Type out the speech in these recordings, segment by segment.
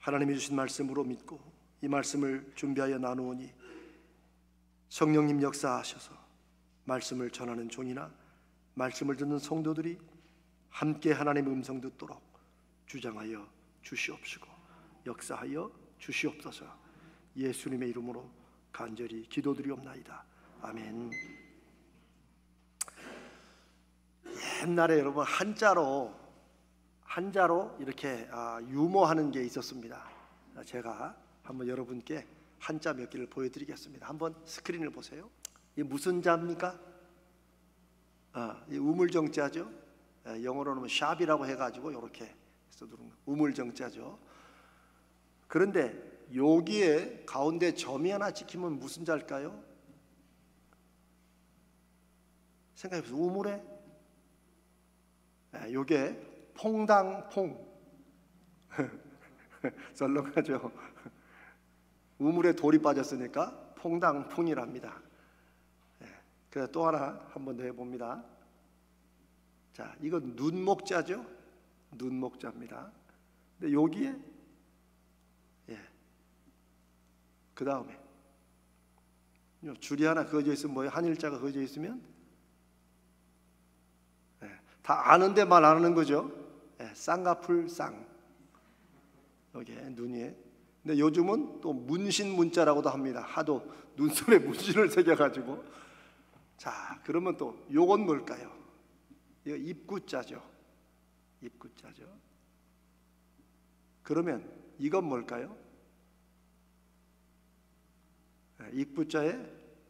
하나님이 주신 말씀으로 믿고 이 말씀을 준비하여 나누오니 성령님 역사하셔서 말씀을 전하는 종이나 말씀을 듣는 성도들이 함께 하나님의 음성 듣도록 주장하여 주시옵시고 역사하여 주시옵소서. 예수님의 이름으로 간절히 기도드리옵나이다. 아멘. 옛날에 여러분 한자로 이렇게 유모하는 게 있었습니다. 제가 한번 여러분께 한자 몇 개를 보여드리겠습니다. 한번 스크린을 보세요. 이게 무슨 자입니까? 이 우물정자죠. 영어로는 샵이라고 해가지고 이렇게 써두는 우물정자죠. 그런데 여기에 가운데 점이 하나 찍히면 무슨 자일까요? 생각해보세요. 우물에 요게 퐁당퐁 썰렁하죠. 우물에 돌이 빠졌으니까 퐁당퐁이랍니다. 그래서 또 하나 한 번 더 해봅니다. 자, 이건 눈목자죠. 눈목자입니다. 근데 여기에 그 다음에 줄이 하나 그어져 있으면 뭐예요? 한일자가 그어져 있으면 다 아는데 말 안 하는 거죠. 쌍꺼풀 쌍. 여기 눈 위에. 근데 요즘은 또 문신 문자라고도 합니다. 하도 눈썹에 문신을 새겨가지고. 자, 그러면 또 요건 뭘까요? 이거 입구자죠. 입구자죠. 그러면 이건 뭘까요? 입구자에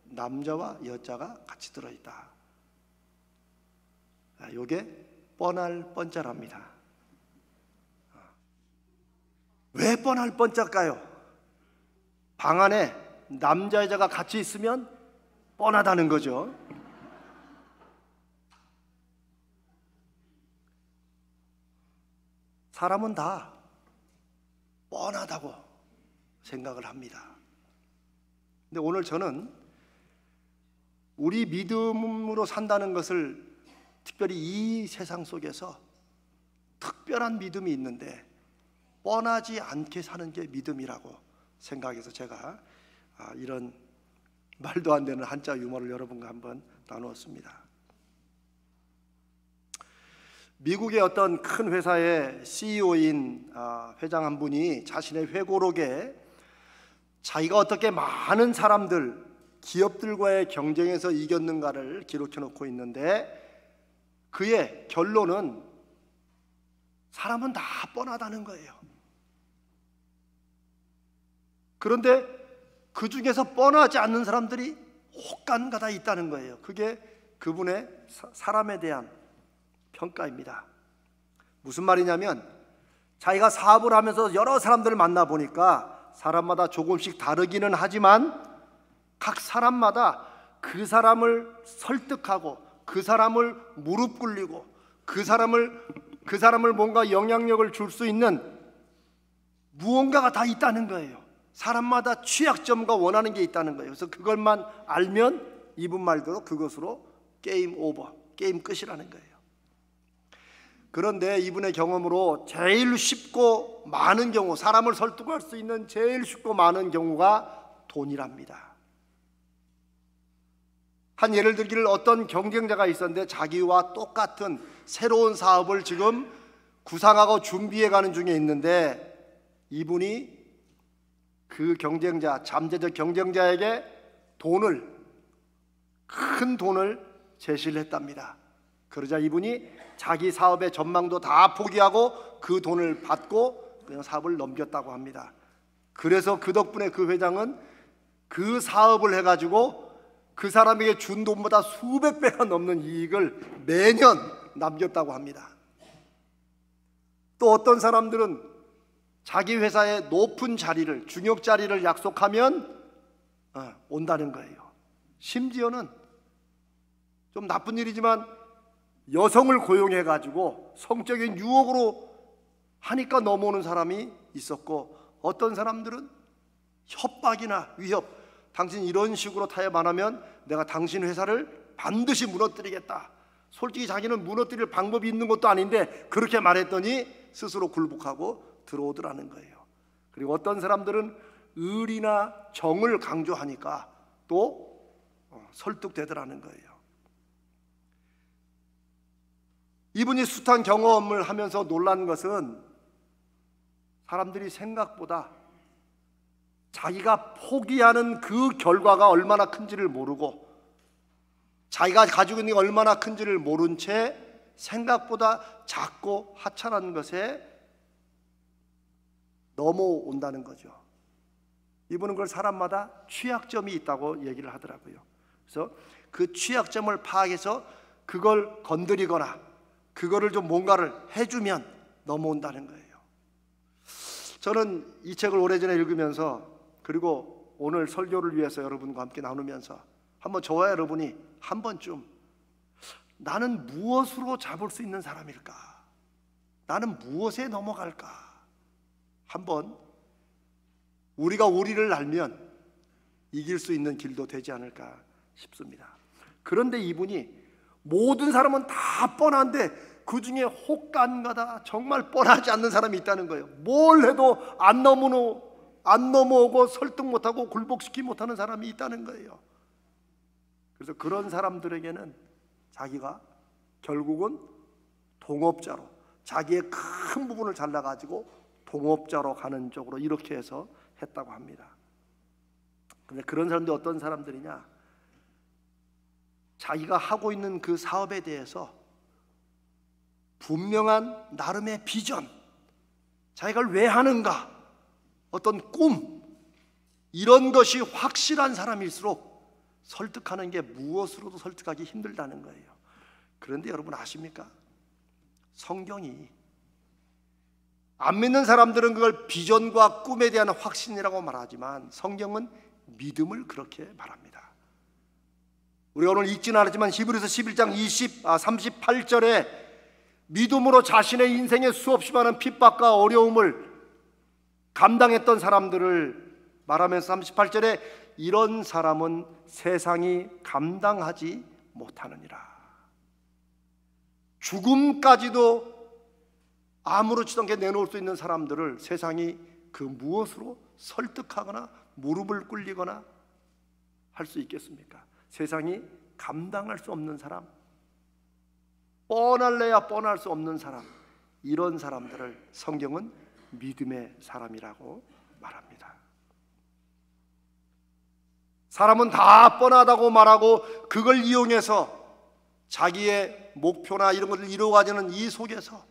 남자와 여자가 같이 들어있다. 요게 뻔할 뻔자랍니다. 왜 뻔할 뻔자일까요? 방 안에 남자 여자가 같이 있으면 뻔하다는 거죠. 사람은 다 뻔하다고 생각을 합니다. 근데 오늘 저는 우리 믿음으로 산다는 것을 특별히 이 세상 속에서 특별한 믿음이 있는데 뻔하지 않게 사는 게 믿음이라고 생각해서 제가 이런 말도 안 되는 한자 유머를 여러분과 한번 나누었습니다. 미국의 어떤 큰 회사의 CEO인 회장 한 분이 자신의 회고록에 자기가 어떻게 많은 사람들, 기업들과의 경쟁에서 이겼는가를 기록해 놓고 있는데 그의 결론은 사람은 다 뻔하다는 거예요. 그런데 그 중에서 뻔하지 않는 사람들이 혹간가다 있다는 거예요. 그게 그분의 사람에 대한 평가입니다. 무슨 말이냐면 자기가 사업을 하면서 여러 사람들을 만나보니까 사람마다 조금씩 다르기는 하지만 각 사람마다 그 사람을 설득하고 그 사람을 무릎 꿇리고 그 사람을 뭔가 영향력을 줄 수 있는 무언가가 다 있다는 거예요. 사람마다 취약점과 원하는 게 있다는 거예요. 그래서 그것만 알면 이분 말대로 그것으로 게임 오버, 게임 끝이라는 거예요. 그런데 이분의 경험으로 제일 쉽고 많은 경우, 사람을 설득할 수 있는 제일 쉽고 많은 경우가 돈이랍니다. 한 예를 들기를 어떤 경쟁자가 있었는데 자기와 똑같은 새로운 사업을 지금 구상하고 준비해가는 중에 있는데 이분이 그 경쟁자, 잠재적 경쟁자에게 큰 돈을 제시를 했답니다. 그러자 이분이 자기 사업의 전망도 다 포기하고 그 돈을 받고 그냥 사업을 넘겼다고 합니다. 그래서 그 덕분에 그 회장은 그 사업을 해가지고 그 사람에게 준 돈보다 수백 배가 넘는 이익을 매년 남겼다고 합니다. 또 어떤 사람들은 자기 회사의 높은 자리를, 중역 자리를 약속하면 온다는 거예요. 심지어는 좀 나쁜 일이지만 여성을 고용해가지고 성적인 유혹으로 하니까 넘어오는 사람이 있었고, 어떤 사람들은 협박이나 위협, 당신 이런 식으로 타협 안 하면 내가 당신 회사를 반드시 무너뜨리겠다. 솔직히 자기는 무너뜨릴 방법이 있는 것도 아닌데 그렇게 말했더니 스스로 굴복하고 들어오더라는 거예요. 그리고 어떤 사람들은 의리나 정을 강조하니까 또 설득되더라는 거예요. 이분이 숱한 경험을 하면서 놀란 것은 사람들이 생각보다 자기가 포기하는 그 결과가 얼마나 큰지를 모르고 자기가 가지고 있는 게 얼마나 큰지를 모른 채 생각보다 작고 하찮은 것에 넘어온다는 거죠. 이분은 그걸 사람마다 취약점이 있다고 얘기를 하더라고요. 그래서 그 취약점을 파악해서 그걸 건드리거나 그거를 좀 뭔가를 해주면 넘어온다는 거예요. 저는 이 책을 오래전에 읽으면서 그리고 오늘 설교를 위해서 여러분과 함께 나누면서 한번 저와 여러분이 한 번쯤 나는 무엇으로 잡을 수 있는 사람일까? 나는 무엇에 넘어갈까? 한번 우리가 우리를 알면 이길 수 있는 길도 되지 않을까 싶습니다. 그런데 이분이 모든 사람은 다 뻔한데 그 중에 혹간가다 정말 뻔하지 않는 사람이 있다는 거예요. 뭘 해도 안 넘어오고 설득 못하고 굴복시키지 못하는 사람이 있다는 거예요. 그래서 그런 사람들에게는 자기가 결국은 동업자로 자기의 큰 부분을 잘라가지고 동업자로 가는 쪽으로 이렇게 해서 했다고 합니다. 그런데 그런 사람들이 어떤 사람들이냐? 자기가 하고 있는 그 사업에 대해서 분명한 나름의 비전, 자기가 왜 하는가, 어떤 꿈, 이런 것이 확실한 사람일수록 설득하는 게 무엇으로도 설득하기 힘들다는 거예요. 그런데 여러분 아십니까? 성경이 안 믿는 사람들은 그걸 비전과 꿈에 대한 확신이라고 말하지만 성경은 믿음을 그렇게 말합니다. 우리가 오늘 읽지는 않았지만 히브리서 11장 38절에 믿음으로 자신의 인생에 수없이 많은 핍박과 어려움을 감당했던 사람들을 말하면서 38절에 이런 사람은 세상이 감당하지 못하느니라. 죽음까지도 아무렇지도 않게 내놓을 수 있는 사람들을 세상이 그 무엇으로 설득하거나 무릎을 꿇리거나 할 수 있겠습니까? 세상이 감당할 수 없는 사람, 뻔할래야 뻔할 수 없는 사람, 이런 사람들을 성경은 믿음의 사람이라고 말합니다. 사람은 다 뻔하다고 말하고 그걸 이용해서 자기의 목표나 이런 것을 이루어가지는 이 속에서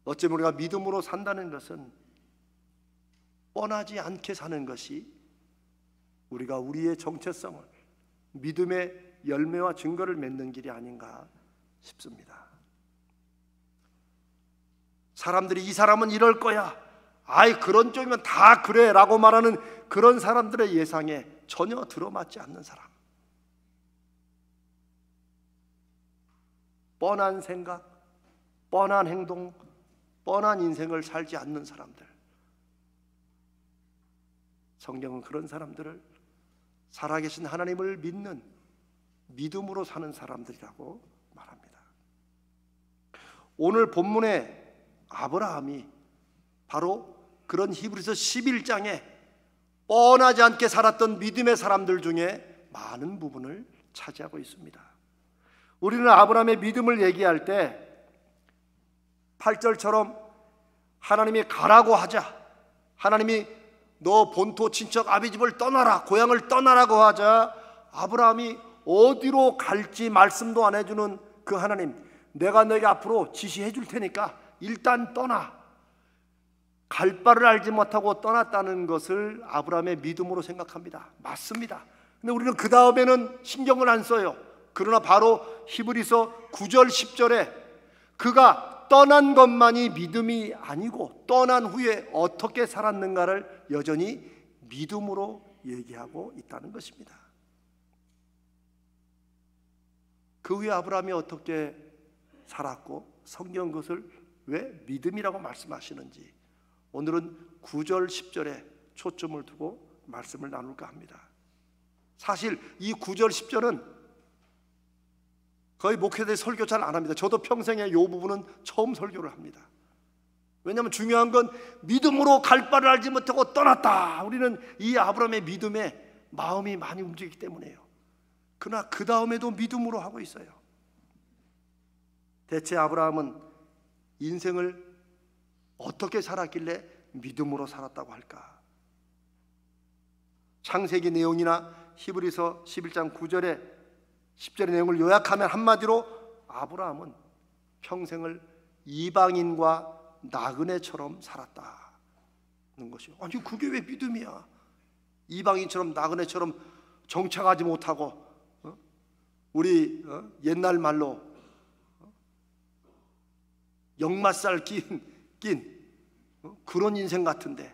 어쩌면 우리가 믿음으로 산다는 것은 뻔하지 않게 사는 것이 우리가 우리의 정체성을 믿음의 열매와 증거를 맺는 길이 아닌가 싶습니다. 사람들이 이 사람은 이럴 거야, 아이 그런 쪽이면 다 그래 라고 말하는 그런 사람들의 예상에 전혀 들어맞지 않는 사람, 뻔한 생각, 뻔한 행동, 뻔한 인생을 살지 않는 사람들, 성경은 그런 사람들을 살아계신 하나님을 믿는 믿음으로 사는 사람들이라고 말합니다. 오늘 본문의 아브라함이 바로 그런 히브리서 11장에 뻔하지 않게 살았던 믿음의 사람들 중에 많은 부분을 차지하고 있습니다. 우리는 아브라함의 믿음을 얘기할 때 8절처럼 하나님이 가라고 하자, 하나님이 너 본토 친척 아비집을 떠나라, 고향을 떠나라고 하자 아브라함이 어디로 갈지 말씀도 안 해주는 그 하나님, 내가 너에게 앞으로 지시해 줄 테니까 일단 떠나, 갈 바를 알지 못하고 떠났다는 것을 아브라함의 믿음으로 생각합니다. 맞습니다. 근데 우리는 그 다음에는 신경을 안 써요. 그러나 바로 히브리서 9절 10절에 그가 떠난 것만이 믿음이 아니고 떠난 후에 어떻게 살았는가를 여전히 믿음으로 얘기하고 있다는 것입니다. 그 후에 아브라함이 어떻게 살았고 성경 그것을 왜 믿음이라고 말씀하시는지 오늘은 9절 10절에 초점을 두고 말씀을 나눌까 합니다. 사실 이 9절 10절은 거의 목회자들이 설교 잘 안 합니다. 저도 평생에 이 부분은 처음 설교를 합니다. 왜냐하면 중요한 건 믿음으로 갈 바를 알지 못하고 떠났다. 우리는 이 아브라함의 믿음에 마음이 많이 움직이기 때문에요. 그러나 그 다음에도 믿음으로 하고 있어요. 대체 아브라함은 인생을 어떻게 살았길래 믿음으로 살았다고 할까? 창세기 내용이나 히브리서 11장 9절에 10절의 내용을 요약하면 한마디로 아브라함은 평생을 이방인과 나그네처럼 살았다는 것이요. 아니 그게 왜 믿음이야? 이방인처럼 나그네처럼 정착하지 못하고 우리 옛날 말로 역마살 낀 그런 인생 같은데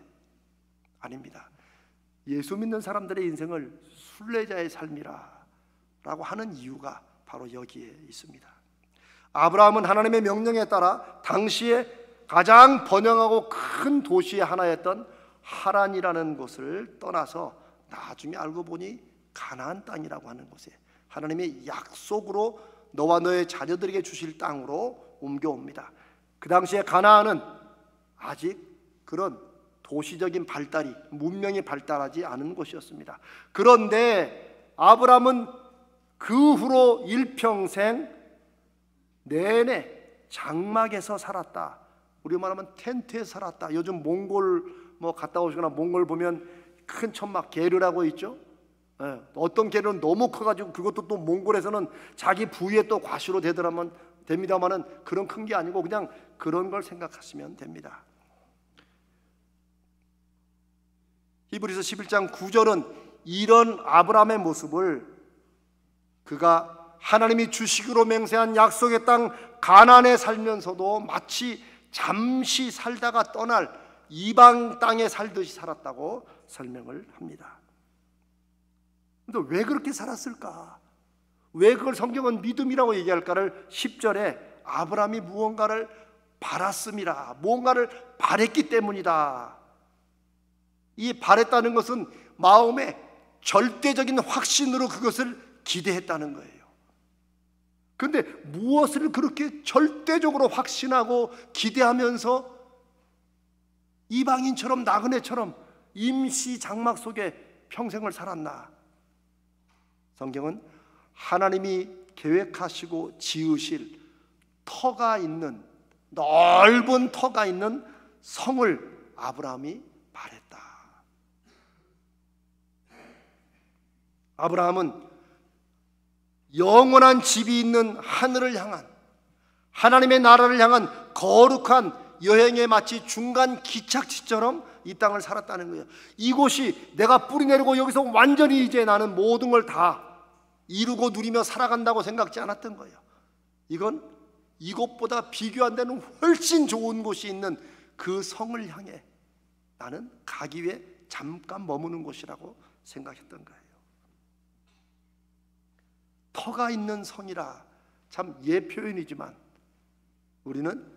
아닙니다. 예수 믿는 사람들의 인생을 순례자의 삶이라 라고 하는 이유가 바로 여기에 있습니다. 아브라함은 하나님의 명령에 따라 당시에 가장 번영하고 큰 도시의 하나였던 하란이라는 곳을 떠나서 나중에 알고 보니 가나안 땅이라고 하는 곳에 하나님의 약속으로 너와 너의 자녀들에게 주실 땅으로 옮겨옵니다. 그 당시에 가나안은 아직 그런 도시적인 발달이 문명이 발달하지 않은 곳이었습니다. 그런데 아브라함은 그 후로 일평생 내내 장막에서 살았다. 우리 말하면 텐트에 살았다. 요즘 몽골 갔다 오시거나 몽골 보면 큰 천막 게르라고 있죠. 어떤 게르는 너무 커가지고 그것도 또 몽골에서는 자기 부위에 또 과시로 됩니다만은 그런 큰 게 아니고 그냥 그런 걸 생각하시면 됩니다. 히브리서 11장 9절은 이런 아브라함의 모습을 그가 하나님이 주시기로 맹세한 약속의 땅 가나안에 살면서도 마치 잠시 살다가 떠날 이방 땅에 살듯이 살았다고 설명을 합니다. 근데 왜 그렇게 살았을까? 왜 그걸 성경은 믿음이라고 얘기할까를 10절에 아브라함이 무언가를 바랐음이라, 무언가를 바랬기 때문이다. 이 바랬다는 것은 마음의 절대적인 확신으로 그것을 기대했다는 거예요. 그런데 무엇을 그렇게 절대적으로 확신하고 기대하면서 이방인처럼 나그네처럼 임시 장막 속에 평생을 살았나? 성경은 하나님이 계획하시고 지으실 터가 있는, 넓은 터가 있는 성을 아브라함이 바랬다. 아브라함은 영원한 집이 있는 하늘을 향한, 하나님의 나라를 향한 거룩한 여행에 마치 중간 기착지처럼 이 땅을 살았다는 거예요. 이곳이 내가 뿌리 내리고 여기서 완전히 이제 나는 모든 걸 다 이루고 누리며 살아간다고 생각지 않았던 거예요. 이건 이곳보다 비교 안 되는 훨씬 좋은 곳이 있는 그 성을 향해 나는 가기 위해 잠깐 머무는 곳이라고 생각했던 거예요. 터가 있는 성이라 참 예 표현이지만 우리는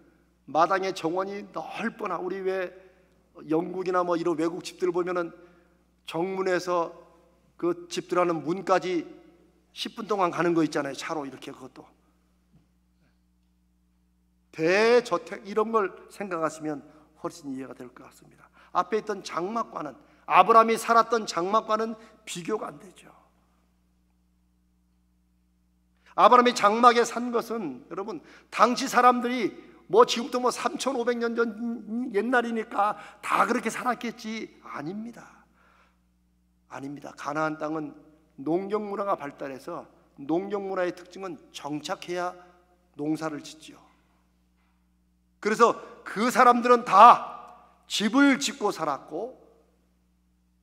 마당에 정원이 넓거나 우리 왜 영국이나 이런 외국 집들 보면은 정문에서 그 집들 하는 문까지 10분 동안 가는 거 있잖아요. 차로 이렇게. 그것도 대저택 이런 걸 생각하시면 훨씬 이해가 될 것 같습니다. 앞에 있던 장막과는, 아브라함이 살았던 장막과는 비교가 안 되죠. 아브라함이 장막에 산 것은 여러분 당시 사람들이 지금부터 3,500년 전 옛날이니까 다 그렇게 살았겠지. 아닙니다. 가나안 땅은 농경 문화가 발달해서 농경 문화의 특징은 정착해야 농사를 짓지요. 그래서 그 사람들은 다 집을 짓고 살았고,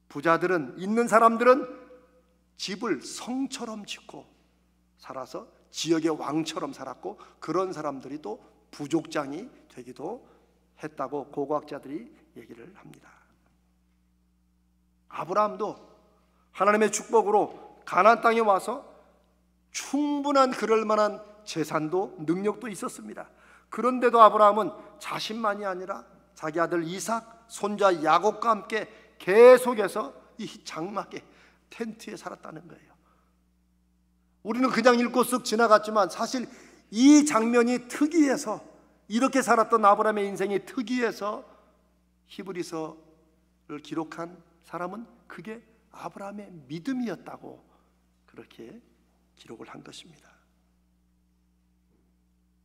부자들은, 있는 사람들은 집을 성처럼 짓고 살아서 지역의 왕처럼 살았고, 그런 사람들이 또 부족장이 되기도 했다고 고고학자들이 얘기를 합니다. 아브라함도 하나님의 축복으로 가나안 땅에 와서 충분한 그럴 만한 재산도 능력도 있었습니다. 그런데도 아브라함은 자신만이 아니라 자기 아들 이삭, 손자 야곱과 함께 계속해서 이 장막에, 텐트에 살았다는 거예요. 우리는 그냥 읽고 쓱 지나갔지만 사실 이 장면이 특이해서 이렇게 살았던 아브라함의 인생이 특이해서 히브리서를 기록한 사람은 그게 아브라함의 믿음이었다고 그렇게 기록을 한 것입니다.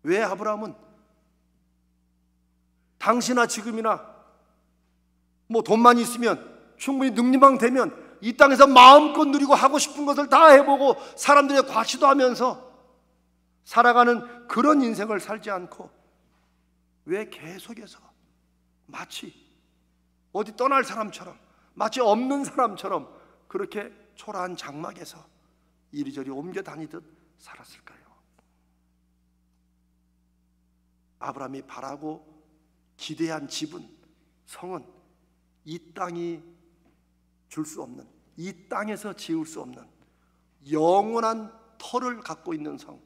왜 아브라함은 당시나 지금이나 뭐 돈만 있으면 충분히 능리망 되면 이 땅에서 마음껏 누리고 하고 싶은 것을 다 해보고 사람들의 과시도 하면서 살아가는 그런 인생을 살지 않고 왜 계속해서 마치 어디 떠날 사람처럼, 마치 없는 사람처럼 그렇게 초라한 장막에서 이리저리 옮겨 다니듯 살았을까요? 아브라함이 바라고 기대한 집은, 성은 이 땅이 줄 수 없는, 이 땅에서 지을 수 없는 영원한 터를 갖고 있는 성,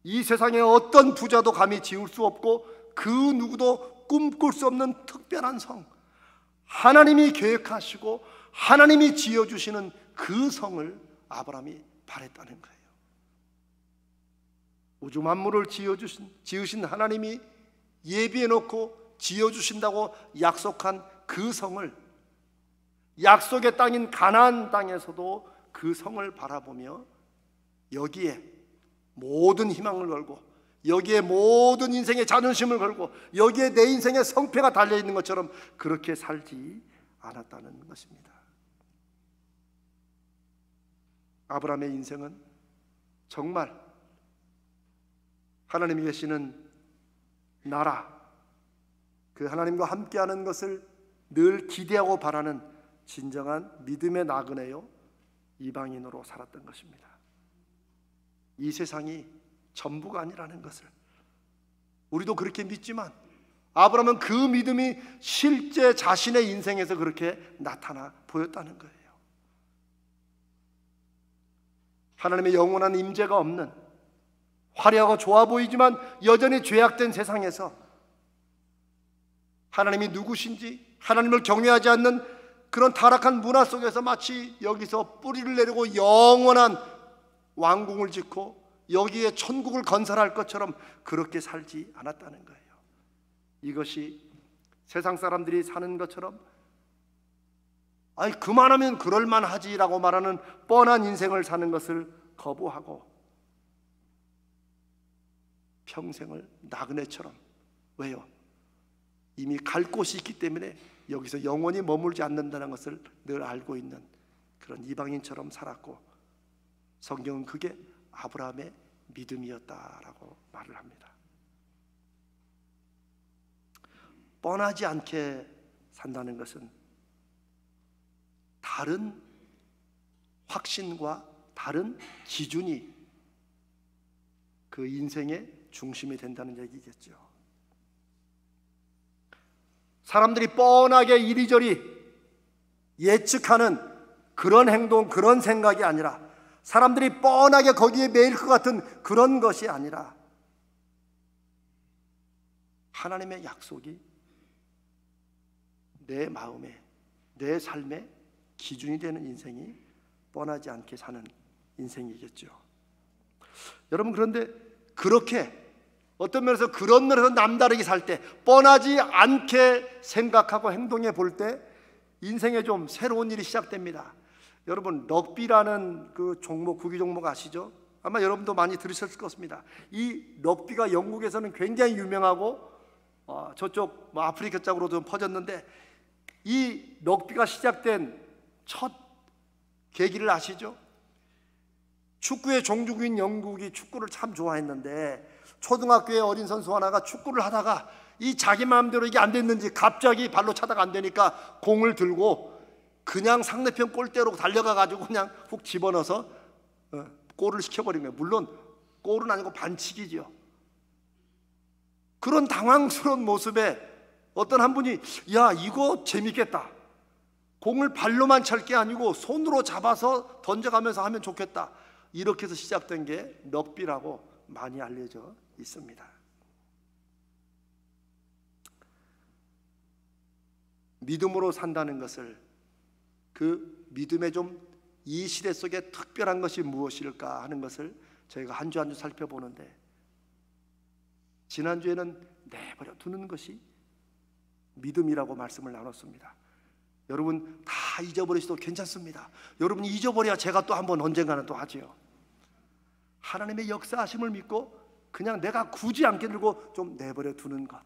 이 세상에 어떤 부자도 감히 지을 수 없고 그 누구도 꿈꿀 수 없는 특별한 성, 하나님이 계획하시고 하나님이 지어주시는 그 성을 아브라함이 바랬다는 거예요. 우주 만물을 지으신 하나님이 예비해놓고 지어주신다고 약속한 그 성을, 약속의 땅인 가나안 땅에서도 그 성을 바라보며 여기에 모든 희망을 걸고, 여기에 모든 인생의 자존심을 걸고, 여기에 내 인생의 성패가 달려있는 것처럼 그렇게 살지 않았다는 것입니다. 아브라함의 인생은 정말 하나님이 계시는 나라, 그 하나님과 함께하는 것을 늘 기대하고 바라는 진정한 믿음의 나그네요 이방인으로 살았던 것입니다. 이 세상이 전부가 아니라는 것을 우리도 그렇게 믿지만 아브라함은 그 믿음이 실제 자신의 인생에서 그렇게 나타나 보였다는 거예요. 하나님의 영원한 임재가 없는, 화려하고 좋아 보이지만 여전히 죄악된 세상에서 하나님이 누구신지, 하나님을 경외하지 않는 그런 타락한 문화 속에서 마치 여기서 뿌리를 내리고 영원한 왕궁을 짓고 여기에 천국을 건설할 것처럼 그렇게 살지 않았다는 거예요. 이것이 세상 사람들이 사는 것처럼 아이 그만하면 그럴만하지라고 말하는 뻔한 인생을 사는 것을 거부하고 평생을 나그네처럼, 왜요? 이미 갈 곳이 있기 때문에 여기서 영원히 머물지 않는다는 것을 늘 알고 있는 그런 이방인처럼 살았고, 성경은 그게 아브라함의 믿음이었다라고 말을 합니다. 뻔하지 않게 산다는 것은 다른 확신과 다른 기준이 그 인생의 중심이 된다는 얘기겠죠. 사람들이 뻔하게 이리저리 예측하는 그런 행동, 그런 생각이 아니라, 사람들이 뻔하게 거기에 매일 것 같은 그런 것이 아니라 하나님의 약속이 내 마음에, 내 삶의 기준이 되는 인생이 뻔하지 않게 사는 인생이겠죠. 여러분, 그런데 그렇게 어떤 면에서 그런 면에서 남다르게 살 때, 뻔하지 않게 생각하고 행동해 볼 때 인생에 좀 새로운 일이 시작됩니다. 여러분, 럭비라는 그 종목, 구기 종목 아시죠? 아마 여러분도 많이 들으셨을 것입니다. 이 럭비가 영국에서는 굉장히 유명하고 저쪽 아프리카 쪽으로 좀 퍼졌는데, 이 럭비가 시작된 첫 계기를 아시죠? 축구의 종주국인 영국이 축구를 참 좋아했는데, 초등학교의 어린 선수 하나가 축구를 하다가 이 자기 마음대로 이게 안 됐는지 갑자기 발로 차다가 안 되니까 공을 들고 그냥 상대편 골대로 달려가 가지고 그냥 훅 집어넣어서 골을 시켜버린 거예요. 물론 골은 아니고 반칙이죠. 그런 당황스러운 모습에 어떤 한 분이, 야, 이거 재밌겠다, 공을 발로만 찰 게 아니고 손으로 잡아서 던져가면서 하면 좋겠다, 이렇게 해서 시작된 게 럭비라고 많이 알려져 있습니다. 믿음으로 산다는 것을, 그 믿음의 좀 이 시대 속에 특별한 것이 무엇일까 하는 것을 저희가 한 주 한 주 살펴보는데, 지난주에는 내버려 두는 것이 믿음이라고 말씀을 나눴습니다. 여러분 다 잊어버리셔도 괜찮습니다. 여러분이 잊어버려야 제가 또 한번 언젠가는 또 하지요. 하나님의 역사하심을 믿고 그냥 내가 굳이 안 깨들고 좀 내버려 두는 것,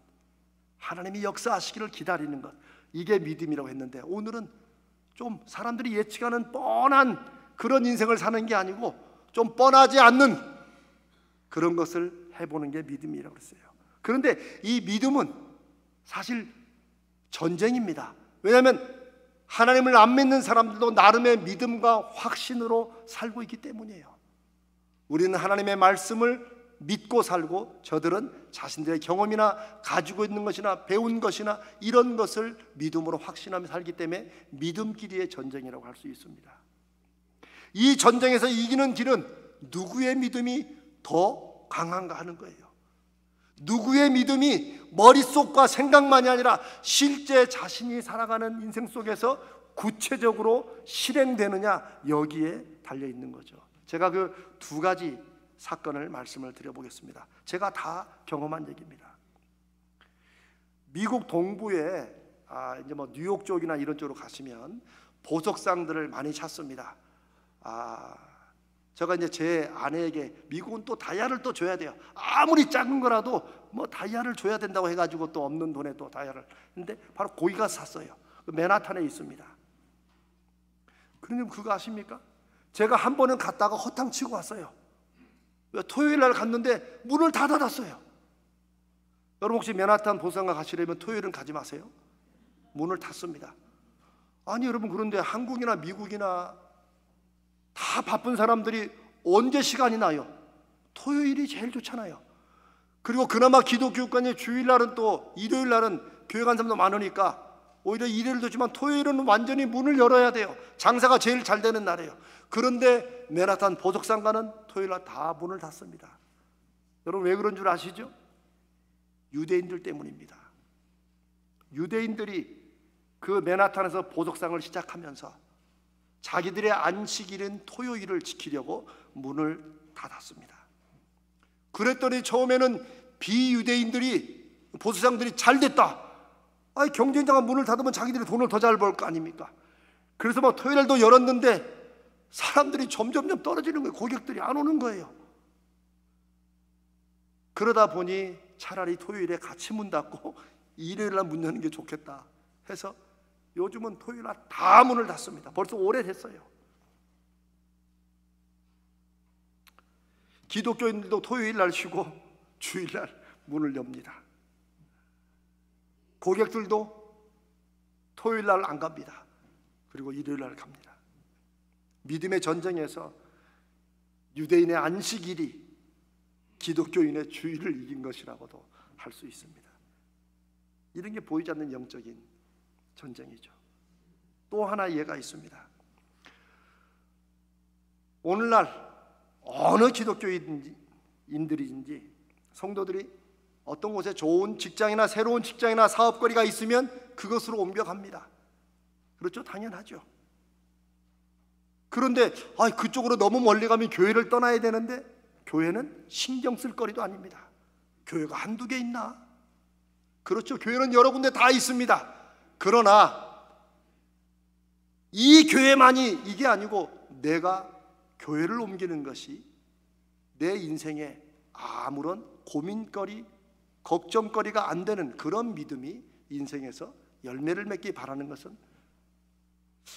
하나님이 역사하시기를 기다리는 것, 이게 믿음이라고 했는데, 오늘은 좀 사람들이 예측하는 뻔한 그런 인생을 사는 게 아니고 좀 뻔하지 않는 그런 것을 해보는 게 믿음이라고 그랬어요. 그런데 이 믿음은 사실 전쟁입니다. 왜냐하면 하나님을 안 믿는 사람들도 나름의 믿음과 확신으로 살고 있기 때문이에요. 우리는 하나님의 말씀을 믿고 살고, 저들은 자신들의 경험이나 가지고 있는 것이나 배운 것이나 이런 것을 믿음으로 확신하며 살기 때문에 믿음끼리의 전쟁이라고 할 수 있습니다. 이 전쟁에서 이기는 길은 누구의 믿음이 더 강한가 하는 거예요. 누구의 믿음이 머릿속과 생각만이 아니라 실제 자신이 살아가는 인생 속에서 구체적으로 실행되느냐, 여기에 달려 있는 거죠. 제가 그 두 가지 사건을 말씀을 드려보겠습니다. 제가 다 경험한 얘기입니다. 미국 동부에 이제 뭐 뉴욕 쪽이나 이런 쪽으로 가시면 보석상들을 많이 찾습니다. 제가 이제 제 아내에게, 미국은 또 다이아를 또 줘야 돼요. 아무리 작은 거라도 뭐 다이아를 줘야 된다고 해가지고 또 없는 돈에 또 다이아를. 근데 바로 거기 가서 샀어요. 맨하탄에 있습니다. 그런데 그거 아십니까? 제가 한 번은 갔다가 허탕치고 왔어요. 토요일 날 갔는데 문을 다 닫았어요. 여러분 혹시 맨하탄 보석상 가시려면 토요일은 가지 마세요. 문을 닫습니다. 아니 여러분, 그런데 한국이나 미국이나 다 바쁜 사람들이 언제 시간이 나요? 토요일이 제일 좋잖아요. 그리고 그나마 기독교육관이 주일날은 또 일요일날은 교회 간 사람도 많으니까 오히려 일요일도 좋지만 토요일은 완전히 문을 열어야 돼요. 장사가 제일 잘 되는 날이에요. 그런데 맨하탄 보석상가는 토요일날 다 문을 닫습니다. 여러분 왜 그런 줄 아시죠? 유대인들 때문입니다. 유대인들이 그 맨하탄에서 보석상을 시작하면서 자기들의 안식일인 토요일을 지키려고 문을 닫았습니다. 그랬더니 처음에는 비유대인들이, 보석상들이 잘 됐다, 경쟁자가 문을 닫으면 자기들이 돈을 더 잘 벌 거 아닙니까? 그래서 막 토요일도 열었는데 사람들이 점점점 떨어지는 거예요. 고객들이 안 오는 거예요. 그러다 보니 차라리 토요일에 같이 문 닫고 일요일날 문 여는 게 좋겠다 해서 요즘은 토요일날 다 문을 닫습니다. 벌써 오래됐어요. 기독교인들도 토요일날 쉬고 주일날 문을 엽니다. 고객들도 토요일날 안 갑니다. 그리고 일요일날 갑니다. 믿음의 전쟁에서 유대인의 안식일이 기독교인의 주일을 이긴 것이라고도 할 수 있습니다. 이런 게 보이지 않는 영적인 전쟁이죠. 또 하나 예가 있습니다. 오늘날 어느 기독교인들인지 성도들이 어떤 곳에 좋은 직장이나 새로운 직장이나 사업거리가 있으면 그것으로 옮겨갑니다. 그렇죠? 당연하죠. 그런데 그쪽으로 너무 멀리 가면 교회를 떠나야 되는데, 교회는 신경 쓸 거리도 아닙니다. 교회가 한두 개 있나? 그렇죠. 교회는 여러 군데 다 있습니다. 그러나 이 교회만이 이게 아니고 내가 교회를 옮기는 것이 내 인생에 아무런 고민거리, 걱정거리가 안 되는 그런 믿음이 인생에서 열매를 맺기 바라는 것은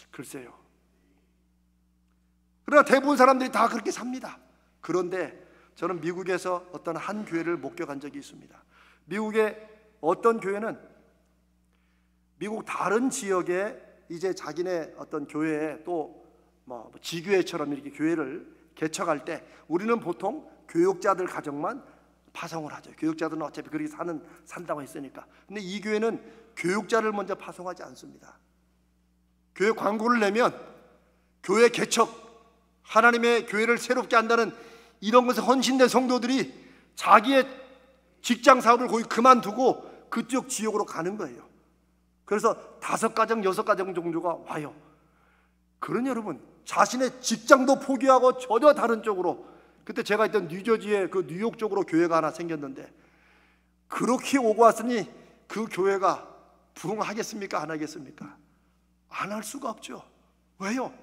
글쎄요. 그러나 대부분 사람들이 다 그렇게 삽니다. 그런데 저는 미국에서 어떤 한 교회를 목격한 적이 있습니다. 미국의 어떤 교회는 미국 다른 지역에 이제 자기네 어떤 교회에 또 뭐 지교회처럼 이렇게 교회를 개척할 때 우리는 보통 교육자들 가정만 파송을 하죠. 교육자들은 어차피 그렇게 산다고 했으니까. 근데 이 교회는 교육자를 먼저 파송하지 않습니다. 교회 광고를 내면 교회 개척, 하나님의 교회를 새롭게 한다는 이런 것에 헌신된 성도들이 자기의 직장 사업을 거의 그만두고 그쪽 지역으로 가는 거예요. 그래서 5가정, 6가정 정도가 와요. 그런 여러분, 자신의 직장도 포기하고 전혀 다른 쪽으로, 그때 제가 있던 뉴저지에 그 뉴욕 쪽으로 교회가 하나 생겼는데 그렇게 오고 왔으니 그 교회가 부흥하겠습니까? 안 하겠습니까? 안 할 수가 없죠. 왜요?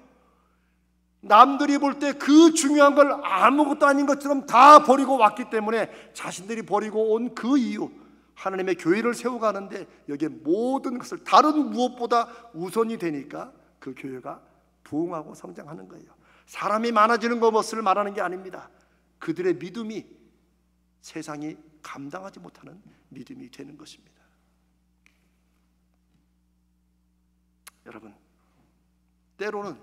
남들이 볼 때 그 중요한 걸 아무것도 아닌 것처럼 다 버리고 왔기 때문에 자신들이 버리고 온 그 이유, 하나님의 교회를 세워가는데 여기에 모든 것을 다른 무엇보다 우선이 되니까 그 교회가 부흥하고 성장하는 거예요. 사람이 많아지는 것을 말하는 게 아닙니다. 그들의 믿음이 세상이 감당하지 못하는 믿음이 되는 것입니다. 여러분, 때로는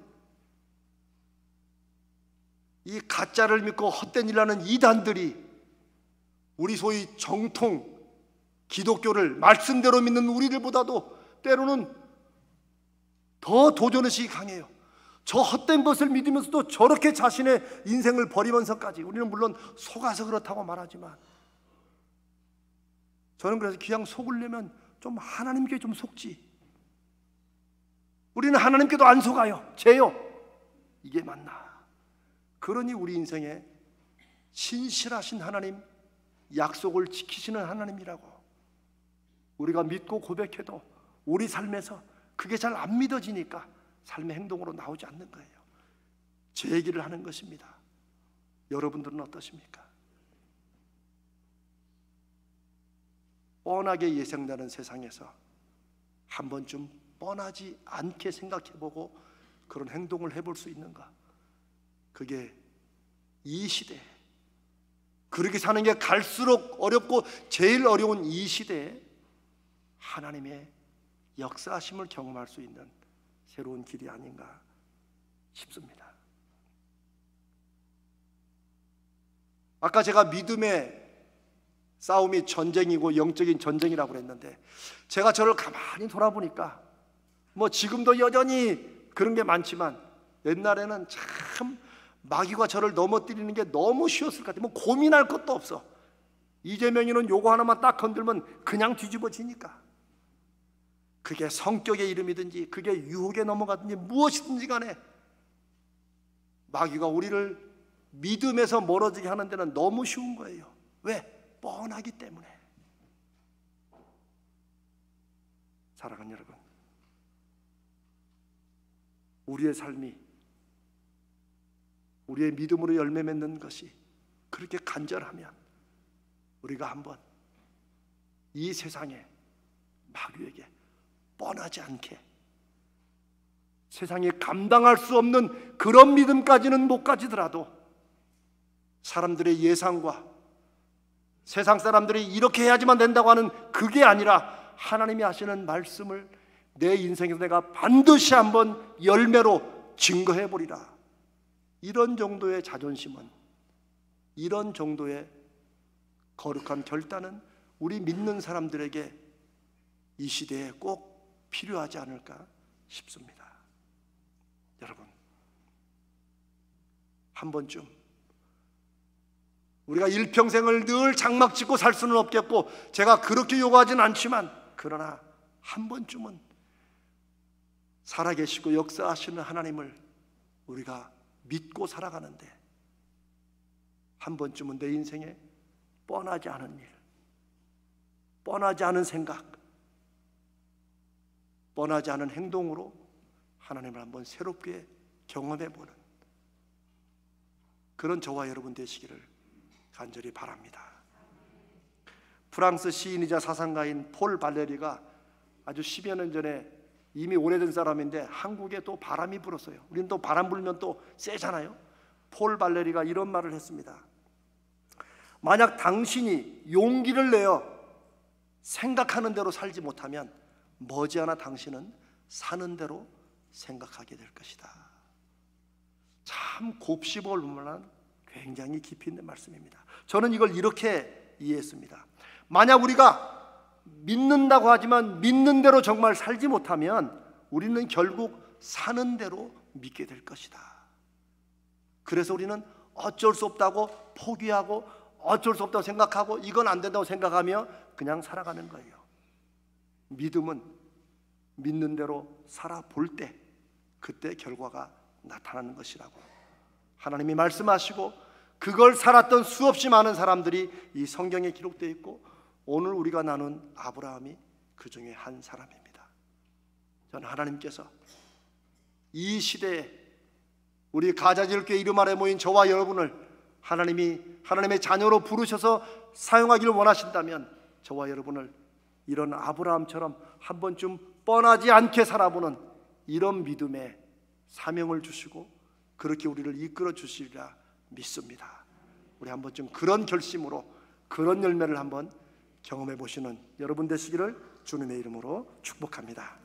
이 가짜를 믿고 헛된 일하는 이단들이 우리 소위 정통 기독교를 말씀대로 믿는 우리들보다도 때로는 더 도전의식이 강해요. 저 헛된 것을 믿으면서도 저렇게 자신의 인생을 버리면서까지, 우리는 물론 속아서 그렇다고 말하지만, 저는 그래서 그냥 속으려면 좀 하나님께 좀 속지. 우리는 하나님께도 안 속아요. 죄요. 이게 맞나? 그러니 우리 인생에 신실하신 하나님, 약속을 지키시는 하나님이라고 우리가 믿고 고백해도 우리 삶에서 그게 잘 안 믿어지니까 삶의 행동으로 나오지 않는 거예요. 제 얘기를 하는 것입니다. 여러분들은 어떠십니까? 뻔하게 예상되는 세상에서 한 번쯤 뻔하지 않게 생각해보고 그런 행동을 해볼 수 있는가? 그게 이 시대에, 그렇게 사는 게 갈수록 어렵고 제일 어려운 이 시대에 하나님의 역사하심을 경험할 수 있는 새로운 길이 아닌가 싶습니다. 아까 제가 믿음의 싸움이 전쟁이고 영적인 전쟁이라고 그랬는데, 제가 저를 가만히 돌아보니까 뭐 지금도 여전히 그런 게 많지만 옛날에는 참 마귀가 저를 넘어뜨리는 게 너무 쉬웠을 것 같아요. 뭐 고민할 것도 없어. 이재명이는 요거 하나만 딱 건들면 그냥 뒤집어지니까. 그게 성격의 이름이든지 그게 유혹에 넘어가든지 무엇이든지 간에 마귀가 우리를 믿음에서 멀어지게 하는 데는 너무 쉬운 거예요. 왜? 뻔하기 때문에. 사랑하는 여러분, 우리의 삶이 우리의 믿음으로 열매 맺는 것이 그렇게 간절하면 우리가 한번 이 세상에 마귀에게 뻔하지 않게, 세상이 감당할 수 없는 그런 믿음까지는 못 가지더라도 사람들의 예상과 세상 사람들이 이렇게 해야지만 된다고 하는 그게 아니라 하나님이 하시는 말씀을 내 인생에서 내가 반드시 한번 열매로 증거해 보리라. 이런 정도의 자존심은, 이런 정도의 거룩한 결단은 우리 믿는 사람들에게 이 시대에 꼭 필요하지 않을까 싶습니다. 여러분, 한 번쯤 우리가 일평생을 늘 장막 짓고 살 수는 없겠고, 제가 그렇게 요구하진 않지만, 그러나 한 번쯤은 살아계시고 역사하시는 하나님을 우리가 믿고 살아가는데, 한 번쯤은 내 인생에 뻔하지 않은 일, 뻔하지 않은 생각, 뻔하지 않은 행동으로 하나님을 한번 새롭게 경험해보는 그런 저와 여러분 되시기를 간절히 바랍니다. 프랑스 시인이자 사상가인 폴 발레리가 아주 10여 년 전에, 이미 오래된 사람인데 한국에 또 바람이 불었어요. 우리는 또 바람 불면 또 세잖아요. 폴 발레리가 이런 말을 했습니다. 만약 당신이 용기를 내어 생각하는 대로 살지 못하면 머지않아 당신은 사는 대로 생각하게 될 것이다. 참 곱씹어볼 만한 굉장히 깊이 있는 말씀입니다. 저는 이걸 이렇게 이해했습니다. 만약 우리가 믿는다고 하지만 믿는 대로 정말 살지 못하면 우리는 결국 사는 대로 믿게 될 것이다. 그래서 우리는 어쩔 수 없다고 포기하고 어쩔 수 없다고 생각하고 이건 안 된다고 생각하며 그냥 살아가는 거예요. 믿음은 믿는 대로 살아볼 때 그때 결과가 나타나는 것이라고 하나님이 말씀하시고, 그걸 살았던 수없이 많은 사람들이 이 성경에 기록되어 있고 오늘 우리가 나눈 아브라함이 그 중에 한 사람입니다. 저는 하나님께서 이 시대에 우리 가자지을교회 이름 아래 모인 저와 여러분을 하나님이 하나님의 자녀로 부르셔서 사용하기를 원하신다면 저와 여러분을 이런 아브라함처럼 한 번쯤 뻔하지 않게 살아보는 이런 믿음의 사명을 주시고 그렇게 우리를 이끌어 주시리라 믿습니다. 우리 한 번쯤 그런 결심으로 그런 열매를 한번 경험해 보시는 여러분 되시기를 주님의 이름으로 축복합니다.